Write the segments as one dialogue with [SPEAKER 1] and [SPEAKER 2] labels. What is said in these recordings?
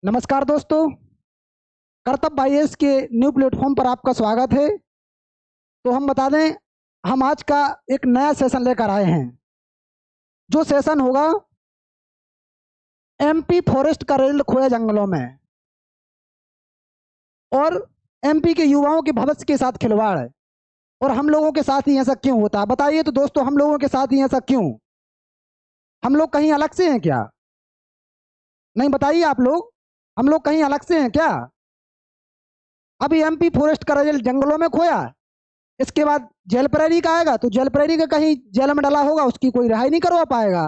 [SPEAKER 1] नमस्कार दोस्तों। कर्तव्य आईएएस के न्यू प्लेटफॉर्म पर आपका स्वागत है। तो हम बता दें, हम आज का एक नया सेशन लेकर आए हैं। जो सेशन होगा एमपी फॉरेस्ट का रेल खोया जंगलों में और एमपी के युवाओं के भविष्य के साथ खिलवाड़ है। और हम लोगों के साथ ही ऐसा क्यों होता है, बताइए तो दोस्तों, हम लोगों के साथ ही ऐसा क्यों? हम लोग कहीं अलग से हैं क्या? नहीं, बताइए आप लोग, हम लोग कहीं अलग से हैं क्या? अभी एमपी फॉरेस्ट का रेल जंगलों में खोया, इसके बाद जेल प्रेरी का आएगा तो जेल प्रेरी का कहीं जेल में डाला होगा, उसकी कोई रिहाई नहीं करवा पाएगा।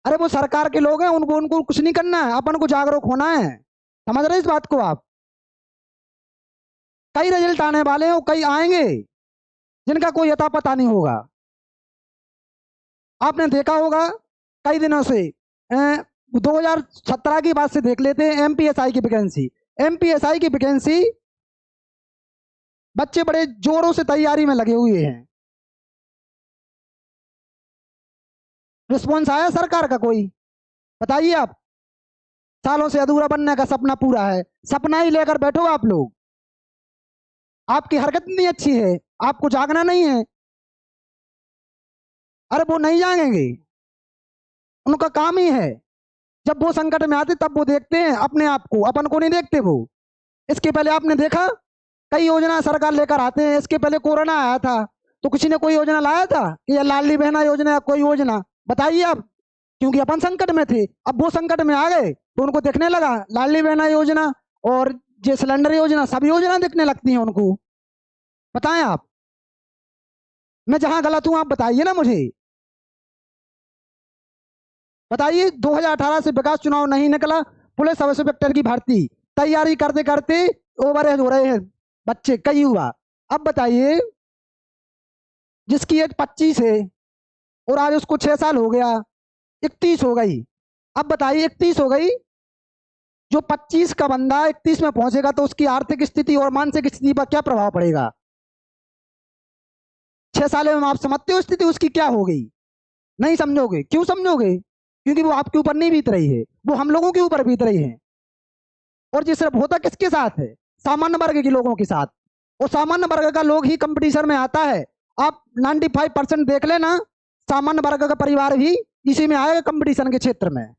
[SPEAKER 1] अरे वो सरकार के लोग हैं, उनको उनको कुछ नहीं करना है, अपन को जागरूक होना है। समझ रहे इस बात को आप? कई रिजल्ट आने वाले हैं और कई आएंगे जिनका कोई अता पता नहीं होगा। आपने देखा होगा कई दिनों से 2017 की बात से देख लेते हैं। एमपीएसआई की वैकेंसी, एमपीएसआई की वैकेंसी, बच्चे बड़े जोरों से तैयारी में लगे हुए हैं। रिस्पॉन्स आया सरकार का कोई? बताइए आप। सालों से अधूरा बनने का सपना पूरा है, सपना ही लेकर बैठो आप लोग। आपकी हरकत नहीं अच्छी है, आपको जागना नहीं है। अरे वो नहीं जागेंगे, उनका काम ही है। जब वो संकट में आते तब वो देखते हैं अपने आप को, अपन को नहीं देखते वो। इसके पहले आपने देखा कई योजना सरकार लेकर आते हैं। इसके पहले कोरोना आया था तो किसी ने कोई योजना लाया था कि ये लाडली बहना योजना या कोई योजना? बताइए आप। क्योंकि अपन संकट में थे, अब वो संकट में आ गए तो उनको देखने लगा लाडली बहना योजना और ये सिलेंडर योजना, सब योजना दिखने लगती है उनको। बताएं आप, मैं जहां गलत हूं आप बताइए ना मुझे। बताइए, 2018 से विकास चुनाव नहीं निकला, पुलिस सब इंस्पेक्टर की भर्ती तैयारी करते करते ओवरएज हो रहे हैं बच्चे, कई युवा। अब बताइए, जिसकी एज 25 है और आज उसको 6 साल हो गया, 31 हो गई। अब बताइए, 31 हो गई, जो 25 का बंदा 31 में पहुंचेगा तो उसकी आर्थिक स्थिति और मानसिक स्थिति पर क्या प्रभाव पड़ेगा? 6 साल में आप समझते हो स्थिति उसकी क्या हो गई? नहीं समझोगे। क्यों समझोगे? क्योंकि वो आपके ऊपर नहीं बीत रही है, वो हम लोगों के ऊपर बीत रही है। और ये सिर्फ होता किसके साथ है? सामान्य वर्ग के लोगों के साथ। और सामान्य वर्ग का लोग ही कंपटीशन में आता है। आप 95% देख लेना, सामान्य वर्ग का परिवार भी इसी में आएगा कंपटीशन के क्षेत्र में,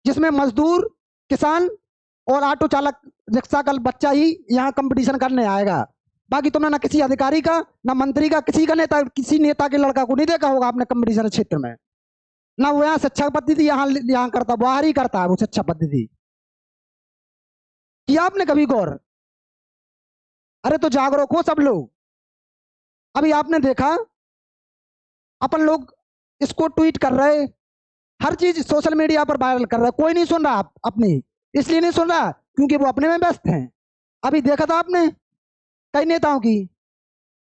[SPEAKER 1] जिसमें मजदूर, किसान और ऑटो चालक, रिक्शा का बच्चा ही यहाँ कंपटीशन करने आएगा। बाकी तुमने ना किसी अधिकारी का, ना मंत्री का, किसी का नेता, किसी नेता के लड़का को नहीं देखा होगा आपने कंपटीशन क्षेत्र में। ना वो यहाँ शिक्षा पद्धति यहाँ यहाँ करता, बाहर ही करता है वो शिक्षा पद्धति। किया आपने कभी गौर? अरे तो जागरूक हो सब लोग। अभी आपने देखा, अपन लोग इसको ट्वीट कर रहे, हर चीज सोशल मीडिया पर वायरल कर रहा है, कोई नहीं सुन रहा अपनी। इसलिए नहीं सुन रहा क्योंकि वो अपने में व्यस्त हैं। अभी देखा था आपने कई नेताओं की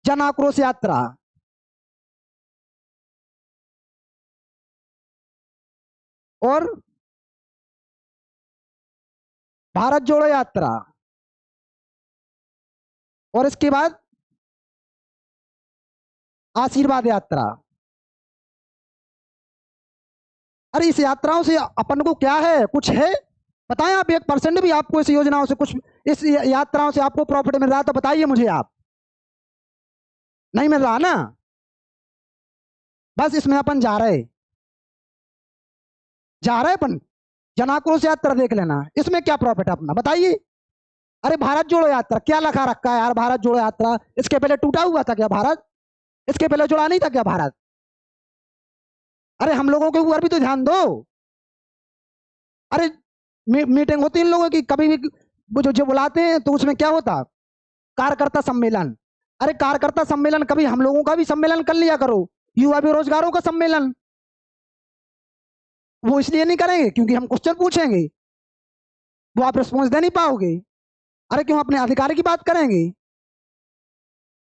[SPEAKER 1] जन आक्रोश यात्रा, और भारत जोड़ो यात्रा, और इसके बाद आशीर्वाद यात्रा। अरे इस यात्राओं से अपन को क्या है, कुछ है? बताएं आप, 1% भी आपको इस योजनाओं से कुछ, इस यात्राओं से आपको प्रॉफिट मिल रहा है तो बताइए मुझे आप। नहीं मिल रहा ना? बस इसमें अपन जा रहे अपन। जन आक्रोश यात्रा देख लेना, इसमें क्या प्रॉफिट है अपना, बताइए। अरे भारत जोड़ो यात्रा क्या लखा रखा है यार? भारत जोड़ो यात्रा, इसके पहले टूटा हुआ था क्या भारत? इसके पहले जुड़ा नहीं था क्या भारत? अरे हम लोगों के ऊपर भी तो ध्यान दो। अरे मीटिंग होती है इन लोगों की कभी भी, वो जो जो बुलाते हैं तो उसमें क्या होता? कार्यकर्ता सम्मेलन। अरे कार्यकर्ता सम्मेलन कभी हम लोगों का भी सम्मेलन कर लिया करो, युवा बेरोजगारों का सम्मेलन। वो इसलिए नहीं करेंगे क्योंकि हम क्वेश्चन पूछेंगे, वो आप रिस्पॉन्स दे नहीं पाओगे। अरे क्यों अपने अधिकार की बात करेंगे?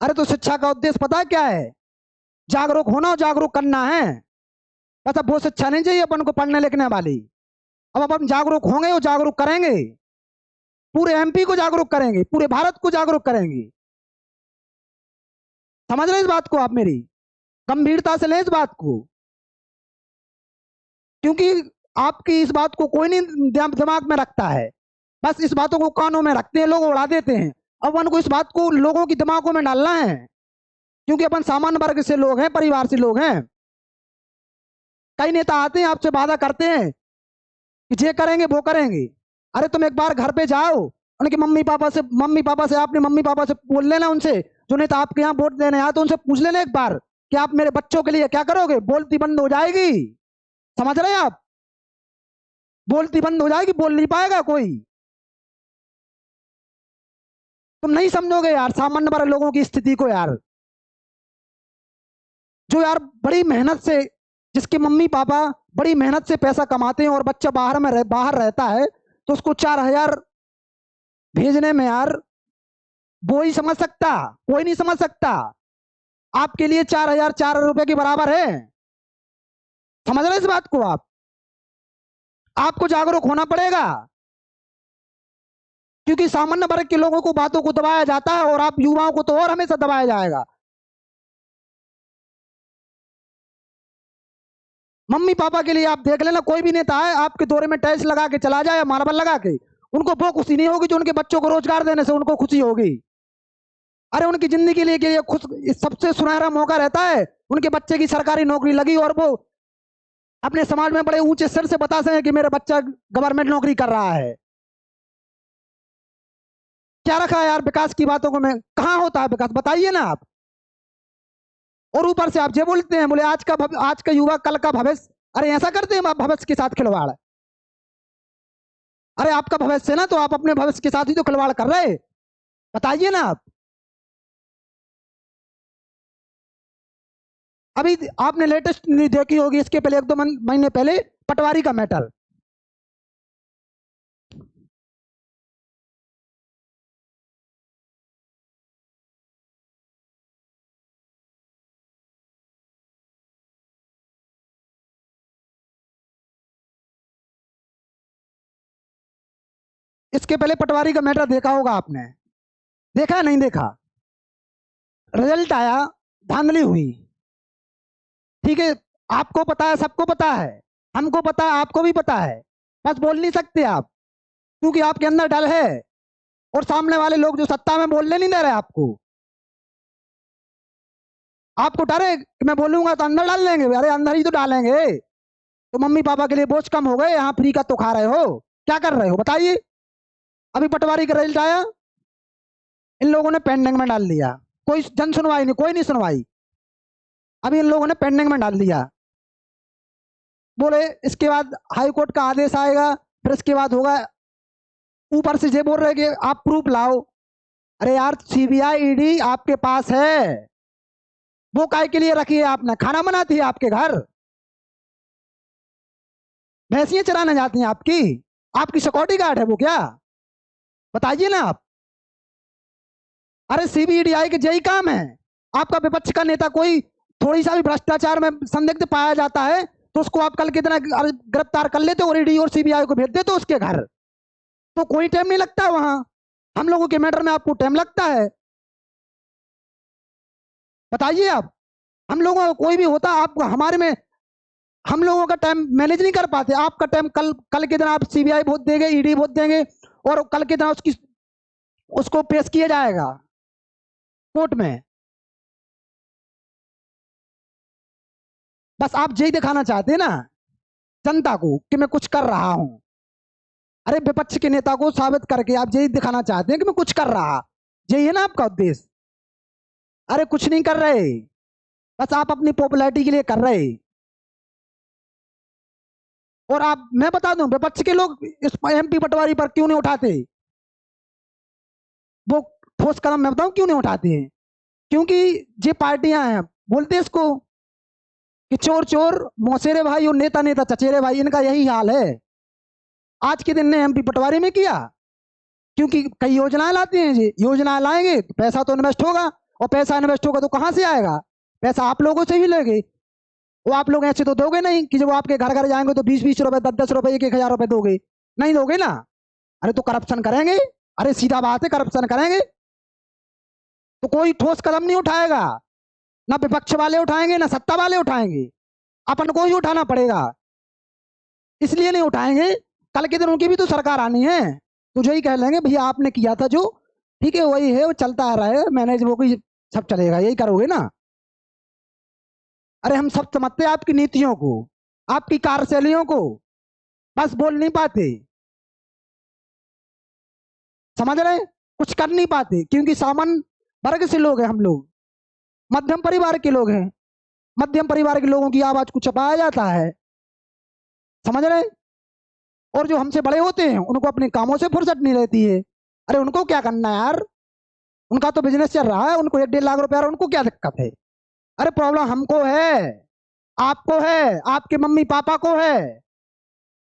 [SPEAKER 1] अरे तो शिक्षा का उद्देश्य पता है क्या है? जागरूक होना और जागरूक करना है। बस अब वो शिक्षा नहीं चाहिए अपन को पढ़ने लिखने वाली। अब अपन जागरूक होंगे और जागरूक करेंगे, पूरे एमपी को जागरूक करेंगे, पूरे भारत को जागरूक करेंगे। समझ रहे इस बात को आप मेरी? गंभीरता से लें इस बात को, क्योंकि आपकी इस बात को कोई नहीं दिमाग में रखता है, बस इस बातों को कानों में रखते हैं, लोग उड़ा देते हैं। अब उनको इस बात को लोगों की दिमागों में डालना है, क्योंकि अपन सामान्य वर्ग से लोग हैं, परिवार से लोग हैं। कई नेता आते हैं, आपसे वादा करते हैं कि ये करेंगे वो करेंगे। अरे तुम एक बार घर पे जाओ, उनके मम्मी पापा से आपने मम्मी पापा से बोल लेना, उनसे जो नेता आपके यहाँ वोट देने आए तो उनसे पूछ लेना एक बार कि आप मेरे बच्चों के लिए क्या करोगे। बोलती बंद हो जाएगी, समझ रहे हैं आप? बोलती बंद हो जाएगी, बोल नहीं पाएगा कोई। तुम नहीं समझोगे यार सामान्य वर्ग लोगों की स्थिति को यार, जो यार बड़ी मेहनत से, जिसके मम्मी पापा बड़ी मेहनत से पैसा कमाते हैं और बच्चा बाहर रहता है, तो उसको 4,000 भेजने में यार वो ही समझ सकता, कोई नहीं समझ सकता। आपके लिए 4,000 4 रुपए के बराबर है, समझ रहे इस बात को आप? आपको जागरूक होना पड़ेगा, क्योंकि सामान्य वर्ग के लोगों को बातों को दबाया जाता है और आप युवाओं को तो और हमेशा दबाया जाएगा। मम्मी पापा के लिए आप देख लेना, कोई भी नेता है आपके दौरे में टैक्स लगा के चला जाए, मार्बल लगा के, उनको वो खुशी नहीं होगी जो उनके बच्चों को रोजगार देने से उनको खुशी होगी। अरे उनकी जिंदगी के लिए खुश, सबसे सुनहरा मौका रहता है उनके बच्चे की सरकारी नौकरी लगी और वो अपने समाज में बड़े ऊंचे सिर से बता सके कि मेरा बच्चा गवर्नमेंट नौकरी कर रहा है। क्या रखा है यार विकास की बातों को में? कहाँ होता है विकास, बताइए ना आप। और ऊपर से आप ये बोलते हैं, बोले आज का युवा कल का भविष्य। अरे ऐसा करते हैं आप भविष्य के साथ खिलवाड़? अरे आपका भविष्य है ना, तो आप अपने भविष्य के साथ ही तो खिलवाड़ कर रहे, बताइए ना आप। अभी आपने लेटेस्ट न्यूज देखी होगी, इसके पहले 1-2 महीने पहले पटवारी का मैटर। इसके पहले पटवारी का मैटर देखा होगा आपने, देखा नहीं देखा? रिजल्ट आया, धांधली हुई, ठीक है? आपको पता है, सबको पता है, हमको पता है, आपको भी पता है, बस बोल नहीं सकते आप, क्योंकि आपके अंदर डर है और सामने वाले लोग जो सत्ता में बोलने नहीं दे रहे आपको। आपको डर है कि मैं बोलूंगा तो अंदर डाल देंगे। अरे अंदर ही तो डालेंगे, तो मम्मी पापा के लिए बोझ कम हो गए, यहाँ फ्री का तो खा रहे हो, क्या कर रहे हो बताइए? अभी पटवारी का रिजल्ट आया, इन लोगों ने पेंडिंग में डाल दिया, कोई जन सुनवाई नहीं, कोई नहीं सुनवाई, अभी इन लोगों ने पेंडिंग में डाल दिया। बोले इसके बाद हाई कोर्ट का आदेश आएगा, फिर इसके बाद होगा। ऊपर से ये बोल रहे कि आप प्रूफ लाओ। अरे यार सीबीआई ईडी आपके पास है, वो काय के लिए रखी है आपने? खाना बनाती है आपके घर, भैंसियां चराने जाती हैं आपकी, आपकी सिक्योरिटी गार्ड है वो क्या? बताइए ना आप। अरे सीबीआई के यही काम है, आपका विपक्ष का नेता कोई थोड़ी सा भी भ्रष्टाचार में संदिग्ध पाया जाता है तो उसको आप कल के दिन गिरफ्तार कर लेते और ईडी और सीबीआई को भेज देते उसके घर, तो कोई टाइम नहीं लगता वहां। हम लोगों के मैटर में आपको टाइम लगता है, बताइए आप। हम लोगों को कोई भी होता, आप हमारे में हम लोगों का टाइम मैनेज नहीं कर पाते। आपका टाइम कल कल के दिन आप सीबीआई वोट देंगे, ईडी वोट देंगे और कल के दिन उसको पेश किया जाएगा कोर्ट में। बस आप यही दिखाना चाहते हैं ना जनता को कि मैं कुछ कर रहा हूं। अरे विपक्ष के नेता को साबित करके आप यही दिखाना चाहते हैं कि मैं कुछ कर रहा, यही है ना आपका उद्देश्य? अरे कुछ नहीं कर रहे, बस आप अपनी पॉपुलैरिटी के लिए कर रहे। और आप, मैं बता दूं, विपक्ष के लोग इस एमपी पटवारी पर क्यों नहीं उठाते? वो ठोस कदम मैं बताऊं क्यों नहीं उठाते हैं? क्योंकि ये पार्टियां हैं, बोलते हैं इसको कि चोर चोर मौसेरे भाई और नेता नेता चचेरे भाई, इनका यही हाल है। आज के दिन ने एमपी पटवारी में किया, क्योंकि कई योजनाएं लाते हैं जी, योजनाएं लाएंगे तो पैसा तो इन्वेस्ट होगा, और पैसा इन्वेस्ट होगा तो कहां से आएगा? पैसा आप लोगों से ही लेंगे, वो आप लोग ऐसे तो दोगे नहीं कि जब आप आपके घर घर जाएंगे तो 20-20 रुपए 10-10 रुपए 1-1 हजार रुपए दोगे, नहीं दोगे ना। अरे तो करप्शन करेंगे, अरे सीधा बात है, करप्शन करेंगे तो कोई ठोस कदम नहीं उठाएगा, ना विपक्ष वाले उठाएंगे ना सत्ता वाले उठाएंगे, अपन को ही उठाना पड़ेगा। इसलिए नहीं उठाएंगे, कल के दिन उनकी भी तो सरकार आनी है, तुझे ही कह लेंगे भैया आपने किया था जो, ठीक है वही है, वो चलता आ रहा है, मैनेज वो कोई सब चलेगा, यही करोगे ना। अरे हम सब समझते हैं आपकी नीतियों को, आपकी कार्यशैलियों को, बस बोल नहीं पाते, समझ रहे हैं? कुछ कर नहीं पाते, क्योंकि सामान्य वर्ग से लोग हैं हम लोग, मध्यम परिवार के लोग हैं, मध्यम परिवार के लोगों की आवाज को छुपाया जाता है, समझ रहे हैं? और जो हमसे बड़े होते हैं उनको अपने कामों से फुर्सत नहीं रहती है। अरे उनको क्या करना है यार, उनका तो बिजनेस चल रहा है, उनको 1-1.5 लाख रुपया, उनको क्या दिक्कत है? अरे प्रॉब्लम हमको है, आपको है, आपके मम्मी पापा को है,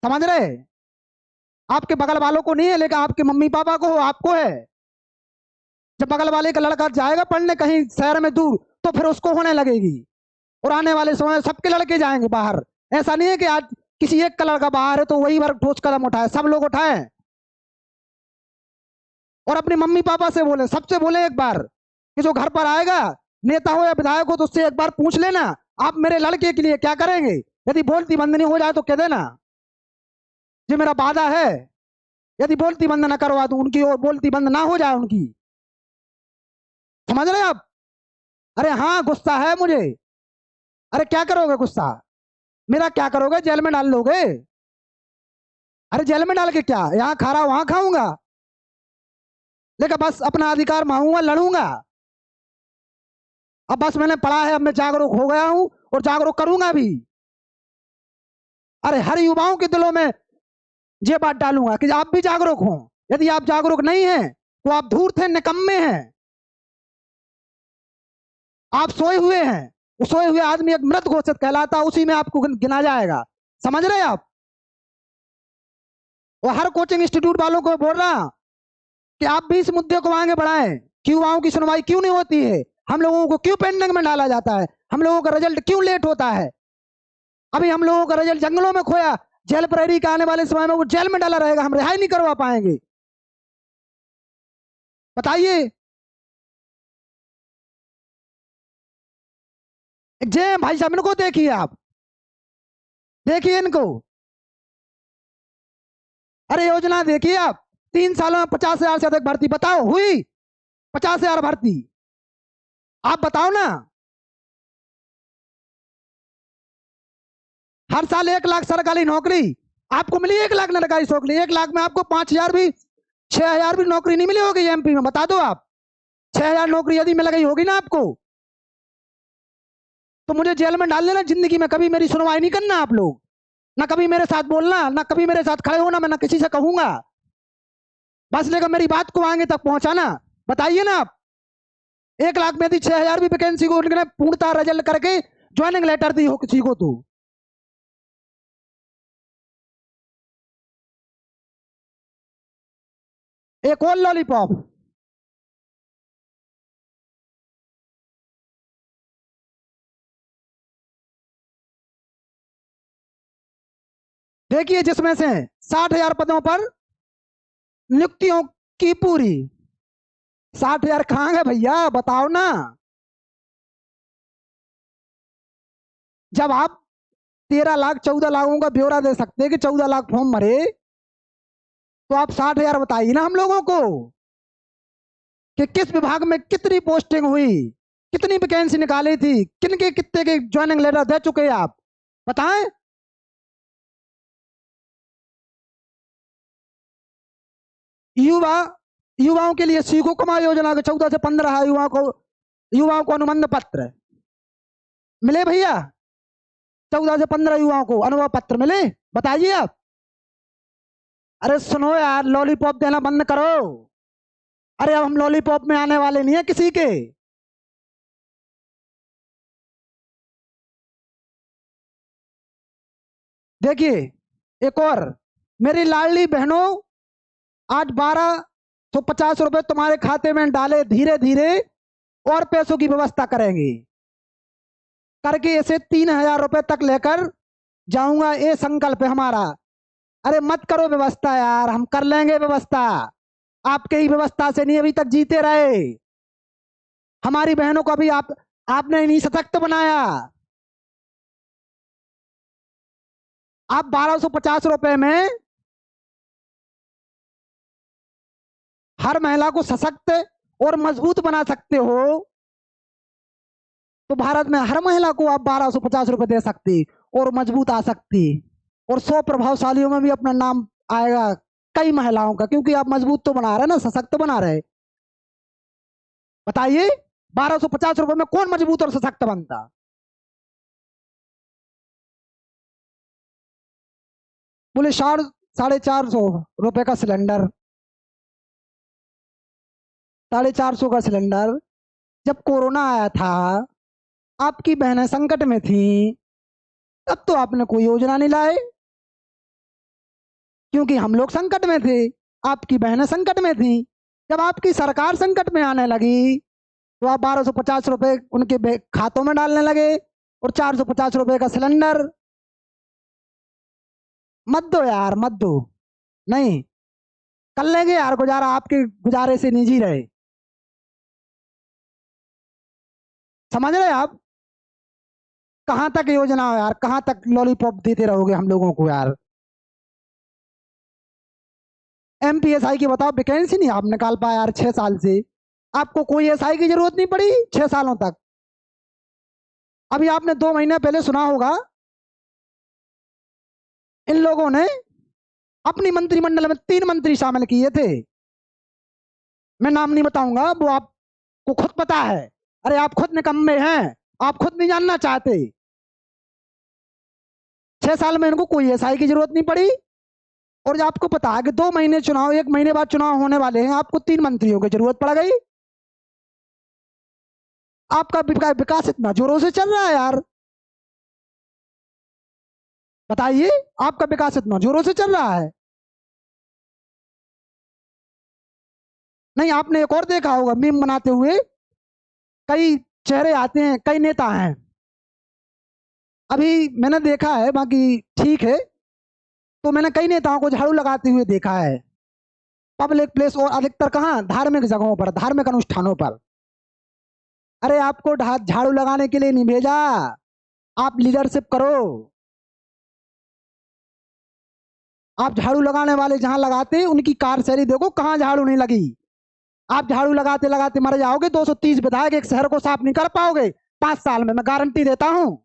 [SPEAKER 1] समझ रहे? आपके बगल वालों को नहीं है, लेकिन आपके मम्मी पापा को, आपको है। जब बगल वाले का लड़का जाएगा पढ़ने कहीं शहर में दूर, तो फिर उसको होने लगेगी, और आने वाले समय में सबके लड़के जाएंगे बाहर। ऐसा नहीं है कि आज किसी एक का लड़का बाहर है तो वही वर्ग ठोस कदम उठाए, सब लोग उठाए। और अपने मम्मी पापा से बोले, सबसे बोले एक बार कि जो घर पर आएगा, नेता हो या विधायक हो, तो उससे एक बार पूछ लेना आप मेरे लड़के के लिए क्या करेंगे। यदि बोलती बंद नहीं हो जाए तो कह देना, ये मेरा वादा है, यदि बोलती बंद ना करवा दूं उनकी, और बोलती बंद ना हो जाए उनकी, समझ रहे हैं आप? अरे हाँ गुस्सा है मुझे। अरे क्या करोगे गुस्सा, मेरा क्या करोगे, जेल में डाल लोगे? अरे जेल में डाल के क्या, यहाँ खा रहा वहां खाऊंगा, लेकिन बस अपना अधिकार मांगूंगा, लड़ूंगा। अब बस मैंने पढ़ा है, अब मैं जागरूक हो गया हूं और जागरूक करूंगा भी। अरे हर युवाओं के दिलों में ये बात डालूंगा कि आप भी जागरूक हो। यदि आप जागरूक नहीं हैं तो आप धूर्त हैं, निकम्मे हैं, आप सोए हुए हैं। वो सोए हुए आदमी एक मृत घोषित कहलाता, उसी में आपको गिना जाएगा, समझ रहे हैं आप? और हर कोचिंग इंस्टीट्यूट वालों को बोल रहा कि आप भी इस मुद्दे को आगे बढ़ाएं कि युवाओं की सुनवाई क्यों नहीं होती है, हम लोगों को क्यों पेंडिंग में डाला जाता है, हम लोगों का रिजल्ट क्यों लेट होता है। अभी हम लोगों का रिजल्ट जंगलों में खोया, जेल प्रहरी का आने वाले समय में वो जेल में डाला रहेगा, हम रिहाई नहीं करवा पाएंगे, बताइए। जय भाई साहब, इनको देखिए आप, देखिए इनको, अरे योजना देखिए आप, 3 सालों में 50,000 से अधिक भर्ती, बताओ हुई 50,000 भर्ती, आप बताओ ना। हर साल 1 लाख सरकारी नौकरी, आपको मिली 1 लाख सरकारी नौकरी, 1 लाख में आपको 5,000 भी, 6,000 भी नौकरी नहीं मिली होगी एमपी में, बता दो आप। 6,000 नौकरी यदि मिल गई होगी ना आपको, तो मुझे जेल में डाल लेना, जिंदगी में कभी मेरी सुनवाई नहीं करना आप लोग, ना कभी मेरे साथ बोलना, ना कभी मेरे साथ खड़े होना, मैं ना किसी से कहूंगा, बस लेकर मेरी बात को आगे तक पहुंचाना। बताइए ना आप, 1 लाख में यदि 6,000 भी वैकेंसी को उन्होंने पूर्णतः रिजल्ट करके ज्वाइनिंग लेटर दी हो किसी को, तो एक और लॉलीपॉप, देखिए जिसमें से 60,000 पदों पर नियुक्तियों की पूरी, 60,000 कहाँ है भैया, बताओ ना। जब आप 13 लाख 14 लाखों का ब्यौरा दे सकते हैं कि 14 लाख फॉर्म भरे, तो आप 60,000 बताइए ना हम लोगों को कि किस विभाग में कितनी पोस्टिंग हुई, कितनी वैकेंसी निकाली थी, किन के कितने के ज्वाइनिंग लेटर दे चुके हैं आप, बताएं। युवा, युवाओं के लिए सीखो कमा योजना के 14 से 15 युवाओं को अनुबंध पत्र मिले भैया, 14 से 15 युवाओं को अनुभव पत्र मिले, बताइए आप। अरे सुनो यार, लॉलीपॉप देना बंद करो। अरे अब हम लॉलीपॉप में आने वाले नहीं है किसी के। देखिए एक और, मेरी लाडली बहनों, आज 1250 रुपए तुम्हारे खाते में डाले, धीरे धीरे और पैसों की व्यवस्था करेंगे, करके इसे 3,000 रुपए तक लेकर जाऊंगा, ये संकल्प है हमारा। अरे मत करो व्यवस्था यार, हम कर लेंगे व्यवस्था, आपके ही व्यवस्था से नहीं अभी तक जीते रहे, हमारी बहनों को अभी आपने नहीं सशक्त बनाया, आप 1250 रुपए में हर महिला को सशक्त और मजबूत बना सकते हो, तो भारत में हर महिला को आप 1250 रुपए दे सकती और मजबूत आ सकती, और 100 प्रभावशालियों में भी अपना नाम आएगा कई महिलाओं का, क्योंकि आप मजबूत तो बना रहे ना, सशक्त बना रहे। बताइए 1250 रुपए में कौन मजबूत और सशक्त बनता? बोले 450 रुपए का सिलेंडर, 450 का सिलेंडर। जब कोरोना आया था, आपकी बहनें संकट में थी, तब तो आपने कोई योजना नहीं लाए, क्योंकि हम लोग संकट में थे, आपकी बहनें संकट में थी। जब आपकी सरकार संकट में आने लगी, तो आप 1250 रुपए उनके खातों में डालने लगे, और 450 रुपए का सिलेंडर। मत दो यार, मत दो। नहीं, कर लेंगे यार गुजारा, आपके गुजारे से नहीं जी रहे। समझ रहे आप? कहाँ तक योजना हो यार, कहाँ तक लॉलीपॉप देते रहोगे हम लोगों को यार। एमपीएसआई की बताओ, वैकेंसी नहीं आप निकाल पाए यार 6 साल से। आपको कोई एसआई की जरूरत नहीं पड़ी 6 सालों तक। अभी आपने 2 महीने पहले सुना होगा, इन लोगों ने अपनी मंत्रिमंडल में 3 मंत्री शामिल किए थे। मैं नाम नहीं बताऊंगा, वो आपको खुद पता है। अरे आप खुद निकम्मे हैं, आप खुद नहीं जानना चाहते। 6 साल में इनको कोई एसआई की जरूरत नहीं पड़ी, और जब आपको पता है कि 2 महीने चुनाव, 1 महीने बाद चुनाव होने वाले हैं, आपको 3 मंत्रियों की जरूरत पड़ गई। आपका विकास इतना जोरों से चल रहा है यार। बताइए, आपका विकास इतना जोरों से चल रहा है। नहीं, आपने एक और देखा होगा मीम बनाते हुए, कई चेहरे आते हैं, कई नेता हैं। अभी मैंने देखा है, बाकी ठीक है, तो मैंने कई नेताओं को झाड़ू लगाते हुए देखा है पब्लिक प्लेस, और अधिकतर कहाँ, धार्मिक जगहों पर, धार्मिक अनुष्ठानों पर। अरे आपको झाड़ू लगाने के लिए नहीं भेजा, आप लीडरशिप करो। आप झाड़ू लगाने वाले जहां लगाते, उनकी कार्यशैली देखो, कहां झाड़ू नहीं लगी। आप झाड़ू लगाते लगाते मर जाओगे। 230 विधायक एक शहर को साफ नहीं कर पाओगे 5 साल में, मैं गारंटी देता हूं।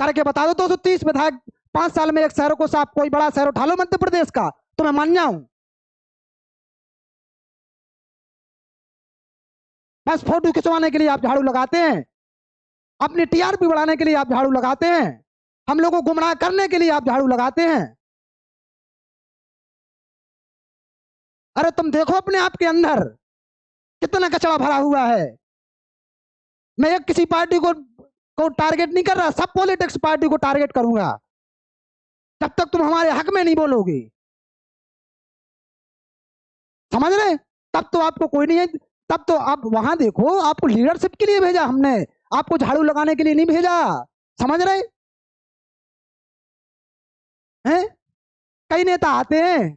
[SPEAKER 1] करके बता दो 230 विधायक 5 साल में एक शहर को साफ। कोई बड़ा शहर उठा लो मध्य प्रदेश का, तो मैं मान जाऊं। बस फोटो खिंचवाने के लिए आप झाड़ू लगाते हैं, अपनी टीआरपी बढ़ाने के लिए आप झाड़ू लगाते हैं, हम लोगों को गुमराह करने के लिए आप झाड़ू लगाते हैं। अरे तुम देखो अपने आप के अंदर कितना कचरा भरा हुआ है। मैं एक किसी पार्टी को टारगेट नहीं कर रहा, सब पॉलिटिक्स पार्टी को टारगेट करूंगा जब तक तुम हमारे हक में नहीं बोलोगे। समझ रहे? तब तो आपको कोई नहीं है। तब तो आप वहां देखो, आपको लीडरशिप के लिए भेजा हमने, आपको झाड़ू लगाने के लिए नहीं भेजा। समझ रहे हैं? कई नेता आते हैं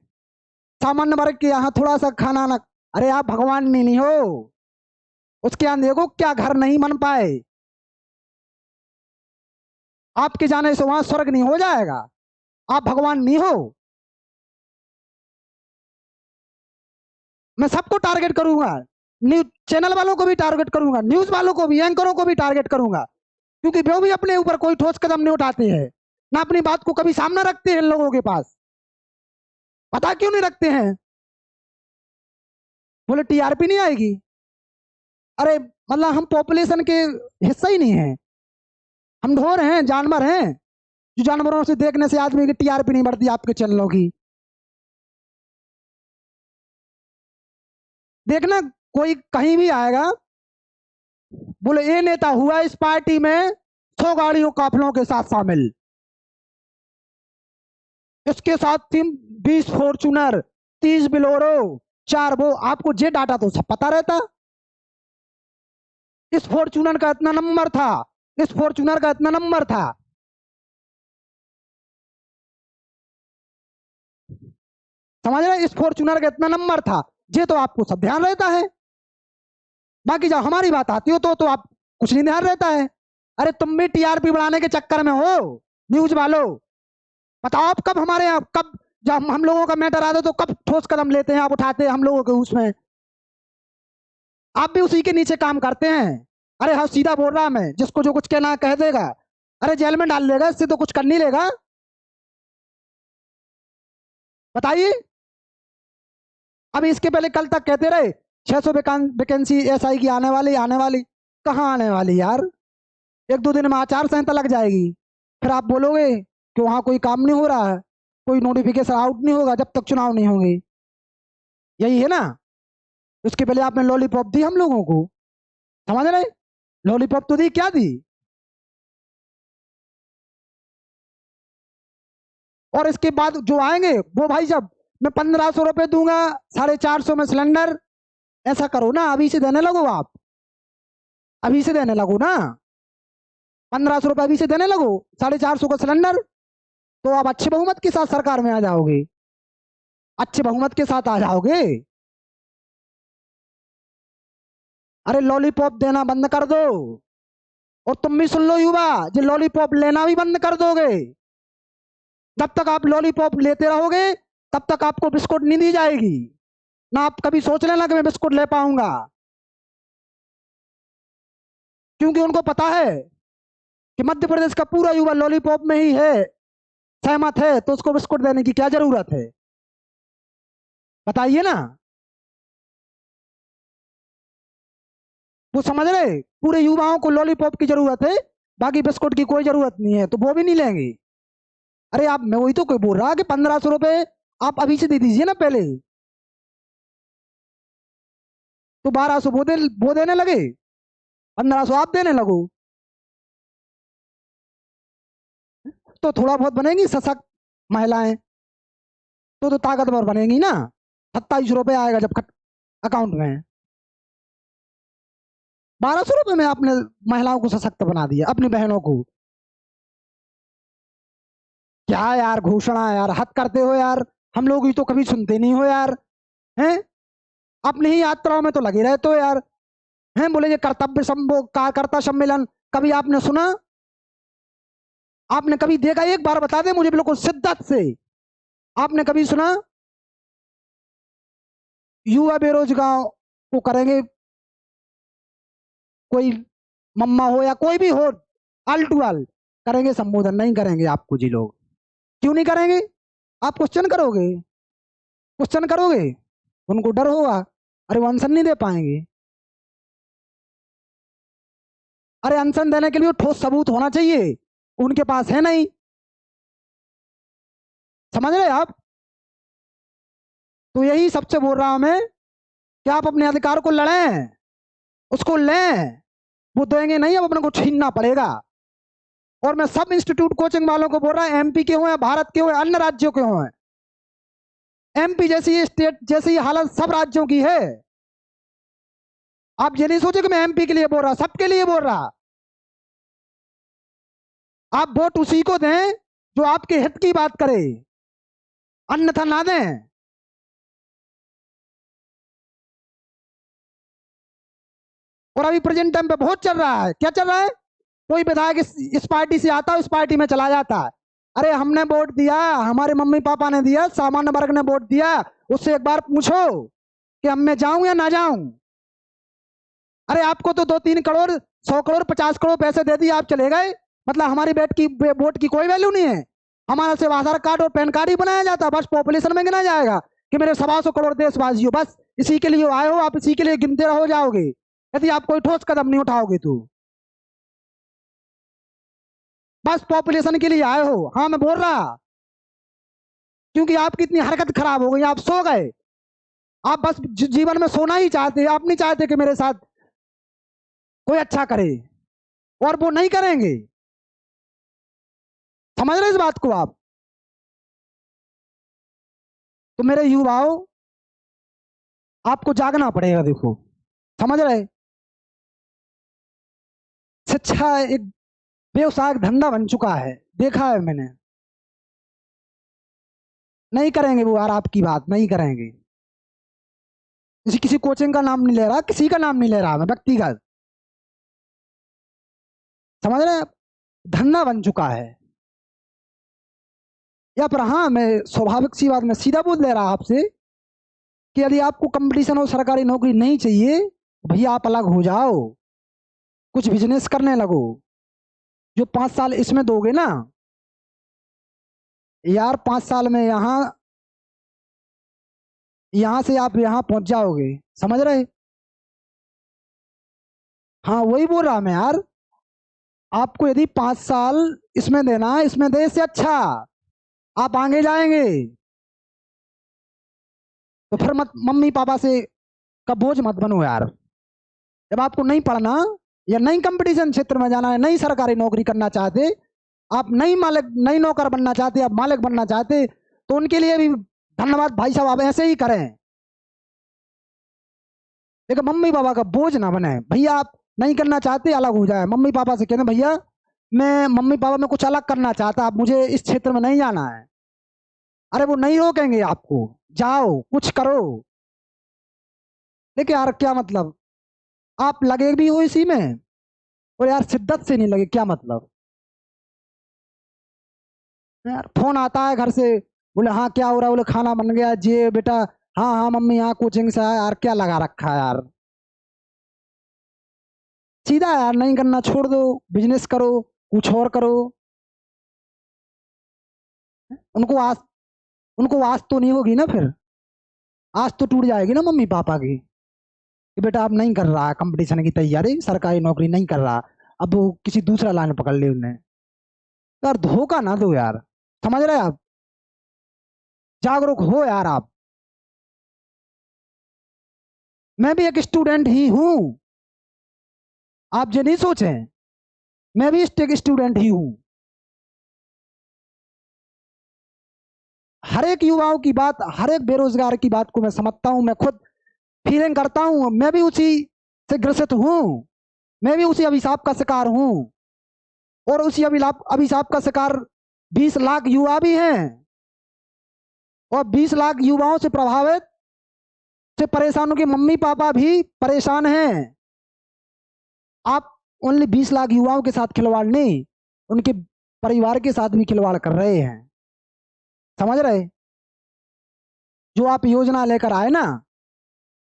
[SPEAKER 1] सामान्य वर्ग के यहाँ, थोड़ा सा खाना ना। अरे आप भगवान नहीं हो, उसके यहाँ देखो क्या घर नहीं बन पाए। आपके जाने से वहां स्वर्ग नहीं हो जाएगा, आप भगवान नहीं हो। मैं सबको टारगेट करूंगा, न्यूज चैनल वालों को भी टारगेट करूंगा, न्यूज वालों को भी, एंकरों को भी टारगेट करूंगा, क्योंकि वो भी अपने ऊपर कोई ठोस कदम नहीं उठाते हैं, ना अपनी बात को कभी सामने रखते हैं इन लोगों के पास। पता क्यों नहीं रखते हैं? बोले टीआरपी नहीं आएगी। अरे मतलब हम पॉपुलेशन के हिस्सा ही नहीं है, हम ढोर हैं, जानवर हैं, जो जानवरों से देखने से आदमी की टीआरपी नहीं बढ़ती आपके चैनलों की। देखना कोई कहीं भी आएगा, बोले ये नेता हुआ इस पार्टी में 100 गाड़ियों काफिलों के साथ शामिल, इसके साथ थी 20 फॉर्चूनर, 30 बिलोरो, 4 वो। आपको जे डाटा तो सब पता रहता। इस फॉर्चूनर का इतना नंबर था, इस फॉर्चूनर का इतना नंबर था। समझ रहे? इस फॉर्चूनर का इतना नंबर था, ये तो आपको सब ध्यान रहता है। बाकी जब हमारी बात आती हो तो आप कुछ नहीं ध्यान रहता है। अरे तुम भी टीआरपी बढ़ाने के चक्कर में हो न्यूज वालों। बताओ आप कब हमारे यहाँ, कब जब हम लोगों का मैटर आता है तो कब ठोस कदम लेते हैं आप, उठाते हैं हम लोगों के उसमें? आप भी उसी के नीचे काम करते हैं। अरे हाँ, सीधा बोल रहा मैं, जिसको जो कुछ कहना है कह देगा, अरे जेल में डाल देगा, इससे तो कुछ कर नहीं लेगा। बताइए। अभी इसके पहले कल तक कहते रहे 600 वैकेंसी एसआई की आने वाली, आने वाली। कहाँ आने वाली यार? एक दो दिन में आचार संहिता लग जाएगी, फिर आप बोलोगे कि वहां कोई काम नहीं हो रहा है, कोई नोटिफिकेशन आउट नहीं होगा जब तक चुनाव नहीं होंगे। यही है ना? उसके पहले आपने लॉलीपॉप दी हम लोगों को, समझ रहे? लॉलीपॉप तो दी, क्या दी? और इसके बाद जो आएंगे वो भाई, जब मैं 1500 रुपये दूंगा, 450 में सिलेंडर, ऐसा करो ना, अभी से देने लगो आप, अभी से देने लगो ना। 1500 रुपये अभी से देने लगो, 450 का सिलेंडर, तो आप अच्छे बहुमत के साथ सरकार में आ जाओगे, अच्छे बहुमत के साथ आ जाओगे। अरे लॉलीपॉप देना बंद कर दो। और तुम भी सुन लो युवा, जो लॉलीपॉप लेना भी बंद कर दोगे, जब तक आप लॉलीपॉप लेते रहोगे तब तक आपको बिस्कुट नहीं दी जाएगी। ना आप कभी सोच लेना कि मैं बिस्कुट ले पाऊंगा, क्योंकि उनको पता है कि मध्य प्रदेश का पूरा युवा लॉलीपॉप में ही है, सहमत है, तो उसको बिस्कुट देने की क्या जरूरत है? बताइए ना। वो समझ रहे, पूरे युवाओं को लॉलीपॉप की जरूरत है, बाकी बिस्कुट की कोई जरूरत नहीं है, तो वो भी नहीं लेंगे। अरे आप, मैं वही तो कोई बोल रहा कि 1500 रुपये आप अभी से दे दीजिए ना पहले, तो 1200 वो देने लगे, 1500 आप देने लगो, तो थोड़ा बहुत बनेगी सशक्त महिलाएं, तो ताकतवर बनेगी ना। 27 रुपये आएगा जब अकाउंट में, 1200 रुपये में आपने महिलाओं को सशक्त बना दिया, अपनी बहनों को। क्या यार घोषणा है यार, हद करते हो यार, हम लोग ही तो कभी सुनते नहीं हो यार, हैं? अपनी ही यात्राओं में तो लगे रहते हो यार, हैं? बोले ये कार्यकर्ता सम्मेलन कभी आपने सुना? आपने कभी देखा? एक बार बता दे मुझे बिल्कुल शिद्दत से, आपने कभी सुना? युवा बेरोजगार को करेंगे, कोई मम्मा हो या कोई भी हो, आल टू आल करेंगे संबोधन, नहीं करेंगे आपको जी लोग। क्यों नहीं करेंगे? आप क्वेश्चन करोगे, क्वेश्चन करोगे, उनको डर होगा, अरे वो आंसर नहीं दे पाएंगे। अरे अनशन देने के लिए ठोस सबूत होना चाहिए, उनके पास है नहीं। समझ रहे आप? तो यही सबसे बोल रहा हूं मैं कि आप अपने अधिकार को लड़ें, उसको लें। वो देंगे नहीं, अब अपने को छीनना पड़ेगा। और मैं सब इंस्टीट्यूट कोचिंग वालों को बोल रहा है, एमपी के हो या भारत के हो या अन्य राज्यों के हो, एमपी जैसी स्टेट जैसी हालत सब राज्यों की है। आप ये नहीं सोचे कि मैं एमपी के लिए बोल रहा, सबके लिए बोल रहा। आप वोट उसी को दें जो आपके हित की बात करे, अन्यथा ना दें। और अभी प्रेजेंट टाइम पे बहुत चल रहा है, क्या चल रहा है? कोई विधायक इस पार्टी से आता है, उस पार्टी में चला जाता है। अरे हमने वोट दिया, हमारे मम्मी पापा ने दिया, सामान्य वर्ग ने वोट दिया, उससे एक बार पूछो कि अब मैं जाऊं या ना जाऊं। अरे आपको तो 2-3 करोड़, 100 करोड़, 50 करोड़ पैसे दे दिए, आप चले गए, मतलब हमारी वोट की कोई वैल्यू नहीं है। हमारा सिर्फ आधार कार्ड और पैन कार्ड ही बनाया जाता है, बस पॉपुलेशन में गिना जाएगा कि मेरे 125 करोड़ देशवासी हो, बस इसी के लिए आए हो आप, इसी के लिए गिनते रहो जाओगे, यदि आप कोई ठोस कदम नहीं उठाओगे तो। बस पॉपुलेशन के लिए आए हो, हाँ मैं बोल रहा, क्योंकि आपकी इतनी हरकत खराब हो गई, आप सो गए। आप बस जीवन में सोना ही चाहते, आप नहीं चाहते कि मेरे साथ कोई अच्छा करे, और वो नहीं करेंगे। समझ रहे इस बात को आप? तो मेरे युवाओं, आपको जागना पड़ेगा, देखो, समझ रहे? शिक्षा एक व्यवसाय धंधा बन चुका है, देखा है मैंने। नहीं करेंगे वो यार, आपकी बात नहीं करेंगे। किसी किसी कोचिंग का नाम नहीं ले रहा, किसी का नाम नहीं ले रहा मैं व्यक्तिगत, समझ रहे हैं? धंधा बन चुका है। या पर हाँ, मैं स्वाभाविक सी बात मैं सीधा बोल दे रहा आपसे कि यदि आपको कंपटीशन और सरकारी नौकरी नहीं चाहिए तो भैया आप अलग हो जाओ, कुछ बिजनेस करने लगो। जो 5 साल इसमें दोगे ना यार, 5 साल में यहाँ से आप यहाँ पहुंच जाओगे, समझ रहे? हाँ वही बोल रहा मैं यार, आपको यदि 5 साल इसमें देना है, इसमें दे से अच्छा आप आगे जाएंगे। तो फिर मत मम्मी पापा से का बोझ मत बनो यार। जब आपको नहीं पढ़ना या नहीं कंपटीशन क्षेत्र में जाना है, नहीं सरकारी नौकरी करना चाहते, आप नहीं मालिक नहीं नौकर बनना चाहते, आप मालिक बनना चाहते, तो उनके लिए भी धन्यवाद भाई साहब, आप ऐसे ही करें। लेकिन मम्मी पापा का बोझ ना बने भैया। आप नहीं करना चाहते अलग हो जाए, मम्मी पापा से कहते भैया मैं मम्मी पापा में कुछ अलग करना चाहता, आप मुझे इस क्षेत्र में नहीं जाना है। अरे वो नहीं रोकेंगे आपको, जाओ कुछ करो। लेकिन यार क्या मतलब, आप लगे भी हो इसी में और यार शिद्दत से नहीं लगे, क्या मतलब? यार फोन आता है घर से, बोले हाँ क्या हो रहा है, बोले खाना बन गया जी बेटा। हाँ हाँ मम्मी यहाँ कोचिंग से आया, यार क्या लगा रखा है यार। सीधा यार नहीं करना छोड़ दो, बिजनेस करो, कुछ और करो। उनको आस उनको आस तो नहीं होगी ना फिर, आस तो टूट जाएगी ना मम्मी पापा की कि बेटा अब नहीं कर रहा कंपटीशन की तैयारी, सरकारी नौकरी नहीं कर रहा, अब वो किसी दूसरा लाइन पकड़ ली उन्हें। यार धोखा ना दो यार, समझ रहे आप? जागरूक हो यार आप। मैं भी एक स्टूडेंट ही हूँ, आप ये नहीं सोचें, मैं भी एक स्टूडेंट ही हूँ। हर एक युवाओं की बात, हर एक बेरोजगार की बात को मैं समझता हूँ, मैं खुद फीलिंग करता हूँ, मैं भी उसी से ग्रसित हूँ, मैं भी उसी अभिशाप का शिकार हूँ। और उसी अभिशाप का शिकार 20 लाख युवा भी हैं, और 20 लाख युवाओं से प्रभावित से परेशान उनके मम्मी पापा भी परेशान हैं। आप ओनली 20 लाख युवाओं के साथ खिलवाड़ नहीं, उनके परिवार के साथ भी खिलवाड़ कर रहे हैं, समझ रहे? जो आप योजना लेकर आए ना,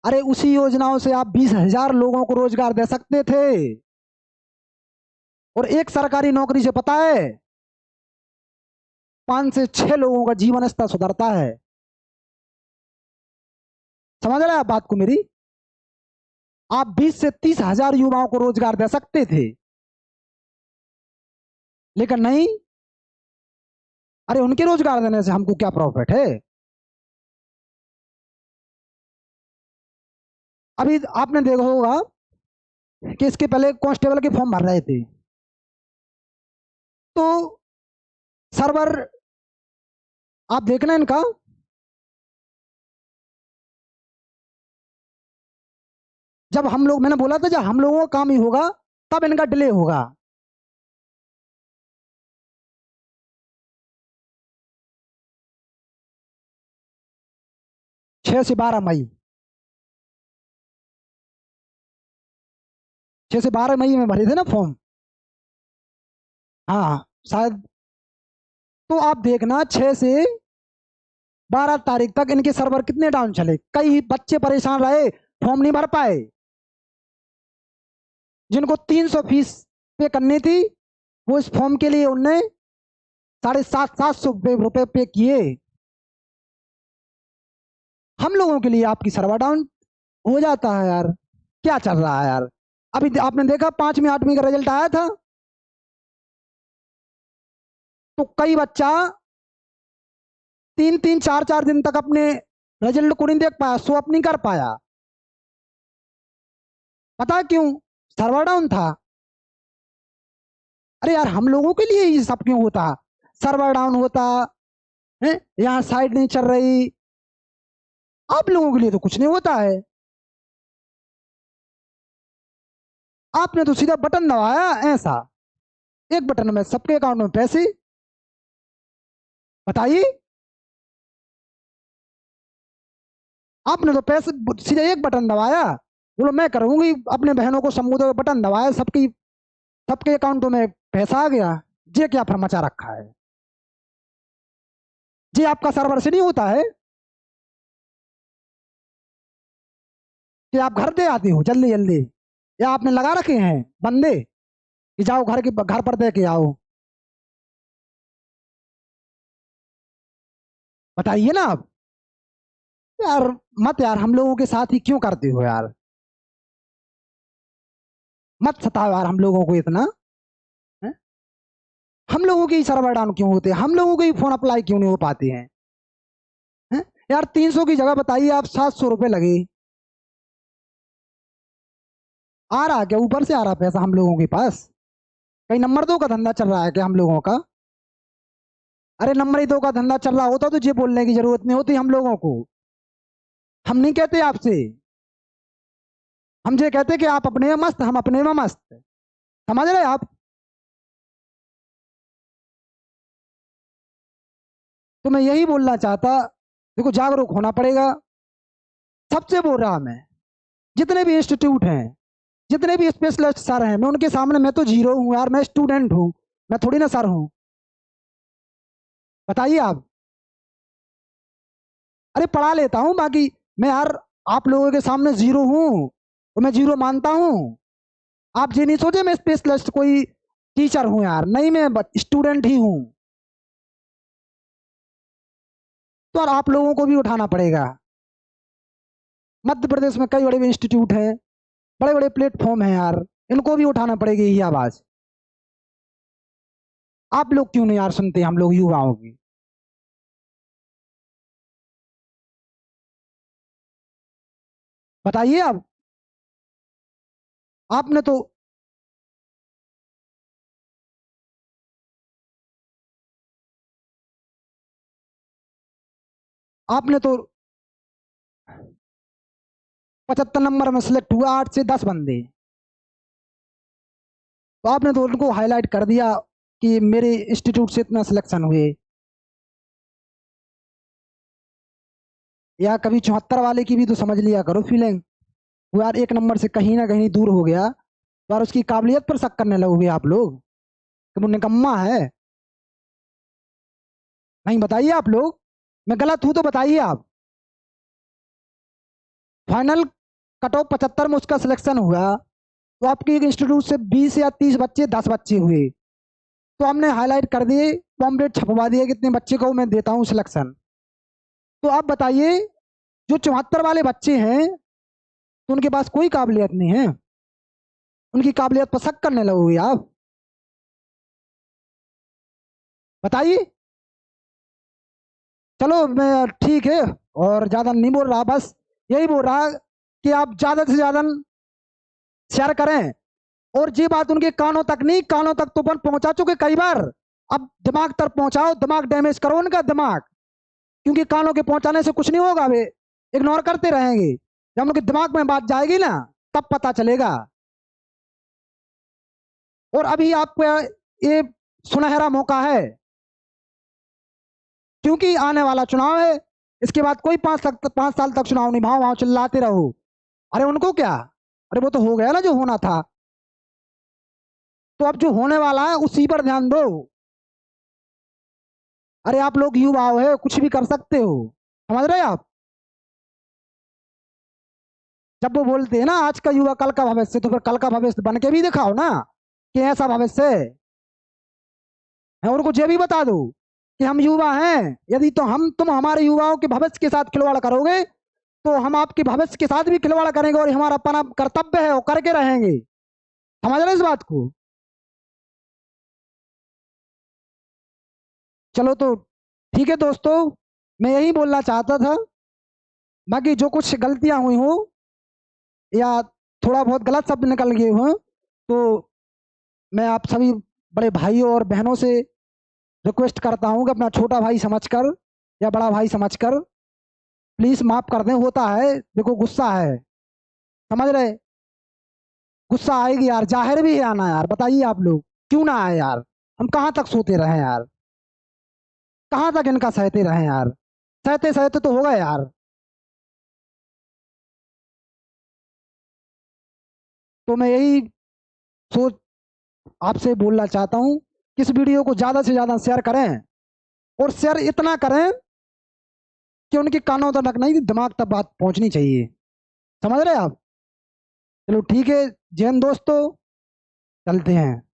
[SPEAKER 1] अरे उसी योजनाओं से आप 20,000 लोगों को रोजगार दे सकते थे। और एक सरकारी नौकरी से पता है 5 से 6 लोगों का जीवन स्तर सुधरता है। समझ रहे हैं आप बात को मेरी? आप 20 से 30 हजार युवाओं को रोजगार दे सकते थे, लेकिन नहीं। अरे उनके रोजगार देने से हमको क्या प्रॉफिट है? अभी आपने देखा होगा कि इसके पहले कांस्टेबल के फॉर्म भर रहे थे, तो सर्वर आप देखना इनका, जब हम लोग, मैंने बोला था जब हम लोगों का काम ही होगा तब इनका डिले होगा। 6 से 12 मई, 6 से 12 मई में भरे थे ना फॉर्म। हाँ शायद। तो आप देखना 6 से 12 तारीख तक इनके सर्वर कितने डाउन चले, कई बच्चे परेशान रहे, फॉर्म नहीं भर पाए। जिनको 300 फीस पे करनी थी, वो इस फॉर्म के लिए उनने 750 रुपए पे किए। हम लोगों के लिए आपकी सर्वर डाउन हो जाता है यार, क्या चल रहा है यार? अभी आपने देखा 5वीं 8वीं का रिजल्ट आया था, तो कई बच्चा 3 3 4 4 दिन तक अपने रिजल्ट को नहीं देख पाया, स्वैप नहीं कर पाया। पता क्यों? सर्वर डाउन था। अरे यार हम लोगों के लिए ये सब क्यों होता? सर्वर डाउन होता है, यहाँ साइट नहीं चल रही, आप लोगों के लिए तो कुछ नहीं होता है। आपने तो सीधा बटन दबाया ऐसा, एक बटन में सबके अकाउंट में पैसे। बताइए, आपने तो पैसे सीधा एक बटन दबाया, बोलो मैं करूंगी अपने बहनों को संबोधित, बटन दबाया, सबकी सबके अकाउंटों में पैसा आ गया। ये क्या मचा रखा है? ये आपका सर्वर से नहीं होता है कि आप घर दे आते हो जल्दी जल्दी, या आपने लगा रखे हैं बंदे कि जाओ घर पर दे के आओ? बताइए ना आप। यार मत यार, हम लोगों के साथ ही क्यों करते हो यार? मत सताओ यार हम लोगों को इतना। हैं? हम लोगों के ही सर्वर डाउन क्यों होते हैं? हम लोगों के ही फोन अप्लाई क्यों नहीं हो पाते हैं? हैं? यार 300 की जगह बताइए आप 700 रुपये लगे। आ रहा क्या ऊपर से आ रहा पैसा हम लोगों के पास? कहीं नंबर दो का धंधा चल रहा है क्या हम लोगों का? अरे नंबर ही दो का धंधा चल रहा होता तो ये बोलने की जरूरत नहीं होती हम लोगों को। हम नहीं कहते आपसे, हम ये कहते कि आप अपने में मस्त, हम अपने में मस्त। समझ रहे आप? तो मैं यही बोलना चाहता, देखो जागरूक होना पड़ेगा। सबसे बोल रहा मैं, जितने भी इंस्टीट्यूट हैं, जितने भी स्पेशलिस्ट सर हैं, मैं उनके सामने मैं तो जीरो हूँ यार, मैं स्टूडेंट हूँ, मैं थोड़ी ना सर हूँ। बताइए आप। अरे पढ़ा लेता हूँ बाकी, मैं यार आप लोगों के सामने जीरो हूँ, तो मैं जीरो मानता हूँ। आप ये नहीं सोचे मैं स्पेशलिस्ट कोई टीचर हूँ यार, नहीं, मैं स्टूडेंट ही हूँ। तो यार आप लोगों को भी उठाना पड़ेगा। मध्य प्रदेश में कई बड़े इंस्टीट्यूट हैं, बड़े बड़े प्लेटफॉर्म हैं यार, इनको भी उठाना पड़ेगी यही आवाज। आप लोग क्यों नहीं यार सुनते हम लोग युवाओं की? बताइए आप। आपने तो आपने तो 75 नंबर में सिलेक्ट हुआ 8 से 10 बंदे, तो आपने तो उनको हाईलाइट कर दिया कि मेरे इंस्टीट्यूट से इतना सिलेक्शन हुए। या कभी 74 वाले की भी तो समझ लिया करो फीलिंग। वो यार 1 नंबर से कहीं ना कहीं दूर हो गया, तो यार उसकी काबिलियत पर शक करने लगोगे आप लोग कि वो निकम्मा है। नहीं बताइए आप लोग, मैं गलत हूं तो बताइए आप। फाइनल कट ऑफ 75 में उसका सिलेक्शन हुआ, तो आपके एक इंस्टीट्यूट से 20 या 30 बच्चे, 10 बच्चे हुए, तो हमने हाईलाइट कर दिए, पॉम्पलेट छपवा दिए कितने बच्चे को मैं देता हूँ सिलेक्शन। तो आप बताइए, जो 74 वाले बच्चे हैं, तो उनके पास कोई काबिलियत नहीं है, उनकी काबिलियत पर शक करने लगोगे आप? बताइए। चलो मैं ठीक है, और ज्यादा नहीं बोल रहा, बस यही बोल रहा कि आप ज्यादा से ज्यादा शेयर करें। और ये बात उनके कानों तक नहीं, कानों तक तो अपन पहुंचा चुके कई बार, अब दिमाग तक पहुंचाओ, दिमाग डैमेज करो उनका दिमाग। क्योंकि कानों के पहुंचाने से कुछ नहीं होगा, वे इग्नोर करते रहेंगे। जब उनके दिमाग में बात जाएगी ना, तब पता चलेगा। और अभी आपको ये सुनहरा मौका है, क्योंकि आने वाला चुनाव है। इसके बाद कोई 5 साल तक चुनाव नहीं, भाव भाव चिल्लाते रहो। अरे उनको क्या, अरे वो तो हो गया ना जो होना था, तो अब जो होने वाला है उसी पर ध्यान दो। अरे आप लोग युवा हो, कुछ भी कर सकते हो। समझ रहे आप? जब वो बोलते हैं ना आज का युवा कल का भविष्य, तो फिर कल का भविष्य बन के भी दिखाओ ना कि ऐसा भविष्य है। उनको ये भी बता दो कि हम युवा हैं, यदि तो तुम हमारे युवाओं के भविष्य के साथ खिलवाड़ करोगे, तो हम आपके भविष्य के साथ भी खिलवाड़ करेंगे, और हमारा अपना कर्तव्य है वो करके रहेंगे। समझ रहे इस बात को? चलो तो ठीक है दोस्तों, मैं यही बोलना चाहता था। बाकी जो कुछ गलतियां हुई हो, या थोड़ा बहुत गलत शब्द निकल गए हो, तो मैं आप सभी बड़े भाइयों और बहनों से रिक्वेस्ट करता हूँ कि अपना छोटा भाई समझकर या बड़ा भाई समझकर प्लीज माफ कर दें। होता है, देखो गुस्सा है, समझ रहे? गुस्सा आएगी यार, जाहिर भी है आना यार। बताइए आप लोग, क्यों ना आए यार? हम कहाँ तक सोते रहे यार, कहाँ तक इनका सहते रहे यार? सहते सहते तो होगा यार। तो मैं यही सोच आपसे बोलना चाहता हूँ कि इस वीडियो को ज्यादा से ज्यादा शेयर करें, और शेयर इतना करें कि उनके कानों तक नहीं, दिमाग तक बात पहुंचनी चाहिए। समझ रहे हैं आप? चलो ठीक है जैन दोस्तों, चलते हैं।